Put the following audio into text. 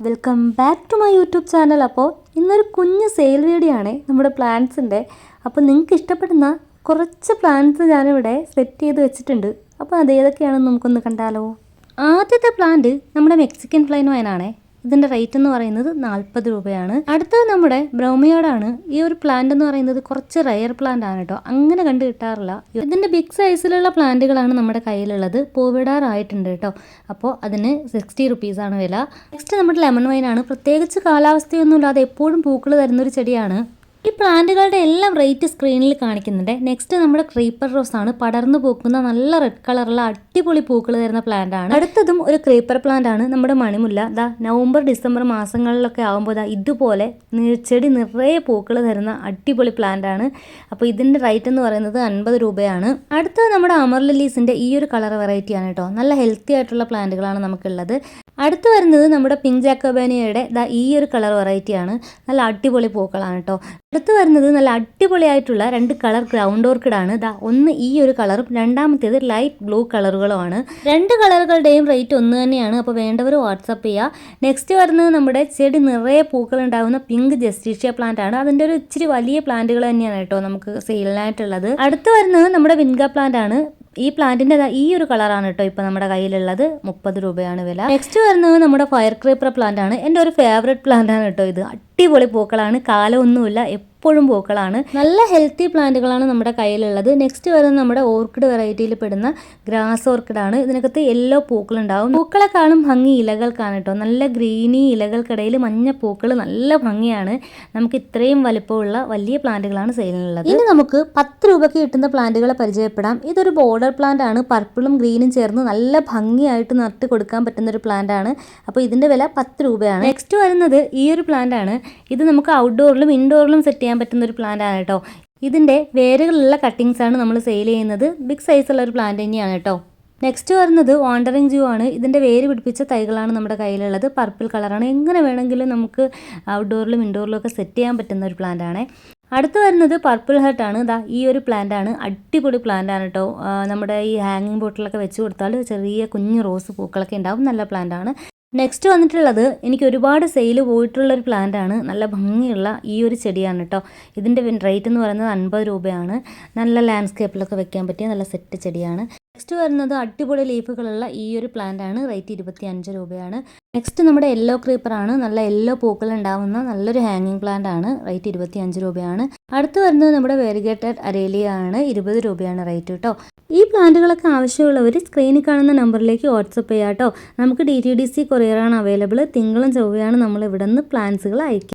Welcome back to my YouTube channel. അപ്പോൾ ഇന്നൊരു കുഞ്ഞ് സെയിൽ വീഡിയോ ആണ് നമ്മുടെ പ്ലാന്റ്സിൻ്റെ. അപ്പോൾ നിങ്ങൾക്ക് ഇഷ്ടപ്പെടുന്ന കുറച്ച് പ്ലാന്റ്സ് ഞാനിവിടെ സെറ്റ് ചെയ്ത് വെച്ചിട്ടുണ്ട്. അപ്പോൾ അതേതൊക്കെയാണെന്ന് നമുക്കൊന്ന് കണ്ടാലോ. ആദ്യത്തെ പ്ലാന്റ് നമ്മുടെ മെക്സിക്കൻ ഫ്ലൈൻ വൈനാണേ. ഇതിൻ്റെ റേറ്റ് എന്ന് പറയുന്നത് 40 രൂപയാണ്. അടുത്തത് നമ്മുടെ ബ്രൗമിയോടാണ്. ഈ ഒരു പ്ലാന്റ് എന്ന് പറയുന്നത് കുറച്ച് റയർ പ്ലാന്റ് ആണ് കേട്ടോ, അങ്ങനെ കണ്ടു കിട്ടാറില്ല. ഇതിൻ്റെ ബിഗ് സൈസിലുള്ള പ്ലാന്റുകളാണ് നമ്മുടെ കയ്യിലുള്ളത്. പൂവിടാറായിട്ടുണ്ട് കേട്ടോ. അപ്പോൾ അതിന് 60 റുപ്പീസാണ് വില. നെക്സ്റ്റ് നമ്മുടെ ലെമൺ വൈനാണ്. പ്രത്യേകിച്ച് കാലാവസ്ഥയൊന്നുമില്ലാതെ എപ്പോഴും പൂക്കൾ തരുന്നൊരു ചെടിയാണ്. ഈ പ്ലാന്റുകളുടെ എല്ലാം റേറ്റ് സ്ക്രീനിൽ കാണിക്കുന്നുണ്ട്. നെക്സ്റ്റ് നമ്മുടെ ക്രീപ്പർ റോസ് ആണ്. പടർന്നു പൂക്കുന്ന നല്ല റെഡ് കളറുള്ള അടിപൊളി പൂക്കൾ തരുന്ന പ്ലാന്റ് ആണ്. അടുത്തതും ഒരു ക്രീപ്പർ പ്ലാന്റ് ആണ്, നമ്മുടെ മണിമുല്ല. നവംബർ ഡിസംബർ മാസങ്ങളിലൊക്കെ ആകുമ്പോൾ ഇതുപോലെ ചെടി നിറയെ പൂക്കൾ തരുന്ന അടിപൊളി പ്ലാന്റ് ആണ്. അപ്പോൾ ഇതിൻ്റെ റേറ്റ് എന്ന് പറയുന്നത് 50 രൂപയാണ്. അടുത്തത് നമ്മുടെ അമർ ലില്ലീസിൻ്റെ ഈ ഒരു കളർ വെറൈറ്റി ആണ് കേട്ടോ. നല്ല ഹെൽത്തി ആയിട്ടുള്ള പ്ലാന്റുകളാണ് നമുക്കുള്ളത്. അടുത്ത് വരുന്നത് നമ്മുടെ പിങ്ക് ജാക്കോബാനിയയുടെ ഈ ഒരു കളർ വെറൈറ്റി ആണ്. നല്ല അടിപൊളി പൂക്കളാണ് കേട്ടോ. അടുത്ത് വരുന്നത് നല്ല അടിപൊളിയായിട്ടുള്ള 2 കളർ ഗ്രൗണ്ട് ഓർക്കിഡ് ആണ്. ഒന്ന് ഈ ഒരു കളറും രണ്ടാമത്തേത് ലൈറ്റ് ബ്ലൂ കളറുകളുമാണ്. 2 കളറുകളുടെയും റേറ്റ് ഒന്ന് തന്നെയാണ്. അപ്പോൾ വേണ്ടവർ വാട്സപ്പ് ചെയ്യുക. നെക്സ്റ്റ് വരുന്നത് നമ്മുടെ ചെടി നിറയെ പൂക്കൾ ഉണ്ടാകുന്ന പിങ്ക് ജസ്റ്റീഷ്യ പ്ലാന്റ് ആണ്. അതിൻ്റെ ഒരു ഇച്ചിരി വലിയ പ്ലാന്റുകൾ തന്നെയാണ് കേട്ടോ നമുക്ക് സെയിലിനായിട്ടുള്ളത്. അടുത്ത് വരുന്നത് നമ്മുടെ വിൻഗ പ്ലാന്റ് ആണ്. ഈ പ്ലാന്റിൻ്റെ ഈ ഒരു കളറാണ് കേട്ടോ ഇപ്പോൾ നമ്മുടെ കയ്യിലുള്ളത്. 30 രൂപയാണ് വില. നെക്സ്റ്റ് വരുന്നത് നമ്മുടെ ഫയർ ക്രീപ്പർ പ്ലാന്റ് ആണ്. എൻ്റെ ഒരു ഫേവറേറ്റ് പ്ലാന്റ് ആണ് കേട്ടോ ഇത്. അടിപൊളി പൂക്കളാണ്, കാലമൊന്നുമില്ല, എപ്പോഴും പൂക്കളാണ്. നല്ല ഹെൽത്തി പ്ലാന്റുകളാണ് നമ്മുടെ കയ്യിലുള്ളത്. നെക്സ്റ്റ് വരുന്നത് നമ്മുടെ ഓർക്കിഡ് വെറൈറ്റിയിൽ പെടുന്ന ഗ്രാസ് ഓർക്കിഡാണ്. ഇതിനകത്ത് യെല്ലോ പൂക്കളുണ്ടാവും. പൂക്കളെക്കാളും ഭംഗി ഇലകൾക്കാണ് കേട്ടോ. നല്ല ഗ്രീനി ഇലകൾക്കിടയിൽ മഞ്ഞ പൂക്കൾ, നല്ല ഭംഗിയാണ്. നമുക്ക് ഇത്രയും വലിപ്പമുള്ള വലിയ പ്ലാന്റുകളാണ് സെയിലിനുള്ളത്. ഇനി നമുക്ക് 10 രൂപയ്ക്ക് കിട്ടുന്ന പ്ലാന്റുകളെ പരിചയപ്പെടാം. ഇതൊരു ബോർഡർ പ്ലാന്റ് ആണ്. പർപ്പിളും ഗ്രീനും ചേർന്ന് നല്ല ഭംഗിയായിട്ട് നട്ട് കൊടുക്കാൻ പറ്റുന്ന ഒരു പ്ലാന്റ് ആണ്. അപ്പോൾ ഇതിൻ്റെ വില 10 രൂപയാണ്. നെക്സ്റ്റ് വരുന്നത് ഈ ഒരു പ്ലാന്റ് ആണ്. ഇത് നമുക്ക് ഔട്ട്ഡോറിലും ഇൻഡോറിലും സെറ്റ് ചെയ്യാൻ പറ്റുന്ന ഒരു പ്ലാന്റ് ആണ് കേട്ടോ. ഇതിൻ്റെ വേരുകളുള്ള കട്ടിങ്സ് ആണ് നമ്മൾ സെയിൽ ചെയ്യുന്നത്. ബിഗ് സൈസുള്ള ഒരു പ്ലാന്റ് തന്നെയാണ് കേട്ടോ. നെക്സ്റ്റ് വരുന്നത് വാണ്ടറിങ് ജൂ ആണ്. ഇതിൻ്റെ വേര് പിടിപ്പിച്ച തൈകളാണ് നമ്മുടെ കയ്യിലുള്ളത്. പർപ്പിൾ കളറാണ്. എങ്ങനെ വേണമെങ്കിലും നമുക്ക് ഔട്ട്ഡോറിലും ഇൻഡോറിലും ഒക്കെ സെറ്റ് ചെയ്യാൻ പറ്റുന്ന ഒരു പ്ലാന്റ് ആണ്. അടുത്ത് വരുന്നത് പർപ്പിൾ ഹർട്ട് ആണ്. ഈ ഒരു പ്ലാന്റ് ആണ്. അടിപൊളി പ്ലാന്റ് ആണ് കേട്ടോ. നമ്മുടെ ഈ ഹാങ്ങിങ് ബോട്ടിലൊക്കെ വെച്ച് കൊടുത്താൽ ചെറിയ കുഞ്ഞു റോസ് പൂക്കളൊക്കെ ഉണ്ടാവും. നല്ല പ്ലാന്റ് ആണ്. നെക്സ്റ്റ് വന്നിട്ടുള്ളത് എനിക്ക് ഒരുപാട് സെയിൽ പോയിട്ടുള്ളൊരു പ്ലാന്റ് ആണ്. നല്ല ഭംഗിയുള്ള ഈ ഒരു ചെടിയാണ് കേട്ടോ. ഇതിൻ്റെ റേറ്റ് എന്ന് പറയുന്നത് 50 രൂപയാണ്. നല്ല ലാൻഡ്സ്കേപ്പിലൊക്കെ വെക്കാൻ പറ്റിയ നല്ല സെറ്റ് ചെടിയാണ്. നെക്സ്റ്റ് വരുന്നത് അടിപൊളി ലീഫുകളുള്ള ഈ ഒരു പ്ലാന്റ് ആണ്. റേറ്റ് 25 രൂപയാണ്. നെക്സ്റ്റ് നമ്മുടെ യെല്ലോ ക്രീപ്പർ ആണ്. നല്ല യെല്ലോ പൂക്കൾ ഉണ്ടാവുന്ന നല്ലൊരു ഹാങ്ങിങ് പ്ലാന്റ് ആണ്. റേറ്റ് 25 രൂപയാണ്. അടുത്ത് വരുന്നത് നമ്മുടെ വെരിഗേറ്റഡ് അരേലിയ ആണ്. 20 രൂപയാണ് റേറ്റ് കേട്ടോ. ഈ പ്ലാന്റുകളൊക്കെ ആവശ്യമുള്ളവർ സ്ക്രീനിൽ കാണുന്ന നമ്പറിലേക്ക് വാട്സപ്പ് ചെയ്യാം കേട്ടോ. നമുക്ക് DTDC കൊറിയറാണ് അവൈലബിൾ. തിങ്കളും ചൊവ്വയാണ് നമ്മൾ ഇവിടെ നിന്ന് പ്ലാന്റ്സുകൾ അയക്കുക.